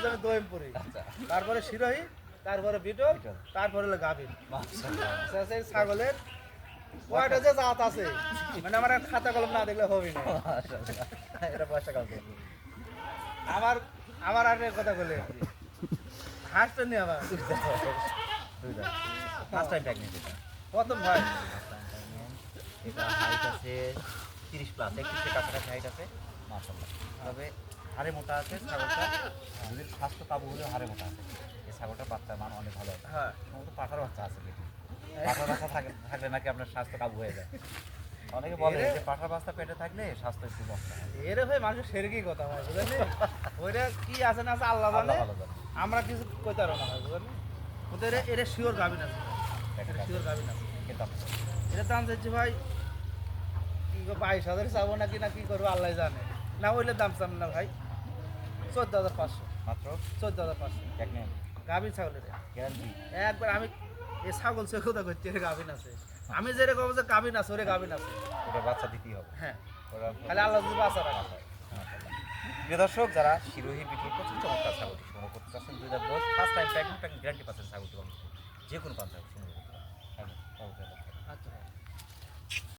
হচ্ছে আমি দইমপুরি, আচ্ছা তারপরে শিরোহী, তারপরে বিটল, বিটল। তারপরে হলো গাভীর। মাশাআল্লাহ আচ্ছা, এই ছাগলের কয়টা যে জাত আছে মানে আমার আর খাতা কলম না দেখলে হবে না। মাশাআল্লাহ এটা পয়সা কালকে আমার আমার আর একটা কথা বলে হাঁসটা নিয়ে আবার দুই দাঁত ফার্স্ট টাইম প্রেগনেন্ট এটা প্রথম ভাই এটা হাইট আছে 30 প্লাস 31 কাছাকাছি হাইট আছে মাশাআল্লাহ তবে হাড়ে মোটা আছে ছাগলটা যদি স্বাস্থ্য কাবু হলেও হাড়ে মোটা আছে এই ছাগলটার বাচ্চার মান অনেক ভালো আছে হ্যাঁ সম্ভবত পাঠার বাচ্চা আছে বেশি পাঠার বাচ্চা থাকলে নাকি আপনার স্বাস্থ্য কাবু হয়ে যায় অনেকে বলে যে পাঠার বাচ্চা পেটে থাকলে স্বাস্থ্য একটু নষ্ট হয় এরে ভাই মানুষের সেরকি কথা হয় বুঝলি, ওইটা কি আছে না আছে আল্লাহ জানে, ভালো জানে আমরা কিছু কইতে পারবো না ভাই বুঝলি। ওদের এরা শিওর গাভিন আছে, শিওর গাভিন আছে। কিন্তু এটা দাম চাইছি ভাই 22,000 চাবো নাকি না কি করবো আল্লাহ জানে, না ওইলে দাম চান না ভাই 14,500, মাত্র 14,500 প্রেগনেন্ট গাভিন ছাগলের। গ্যারান্টি একবার আমি এই ছাগল সে কথা করছি এর গাভিন আছে, আমি যেরকম যে গাভিন আছে ওরে গাভিন আছে। ওটা বাচ্চা দিতেই হবে হ্যাঁ ওরা খালি আল্লাহ যদি বাঁচা রাখে। প্রিয় দর্শক যারা শিরোহী বিক্রি প্রচুর চমৎকার ছাগলটি সংগ্রহ করতে চাচ্ছেন 2 দাঁত বয়স ফার্স্ট টাইম প্রেগনেন্ট গ্যারান্টি পাচ্ছেন ছাগলটি যে কোনো পাঁচ ছাগল সংগ্রহ করতে পারেন। আচ্ছা।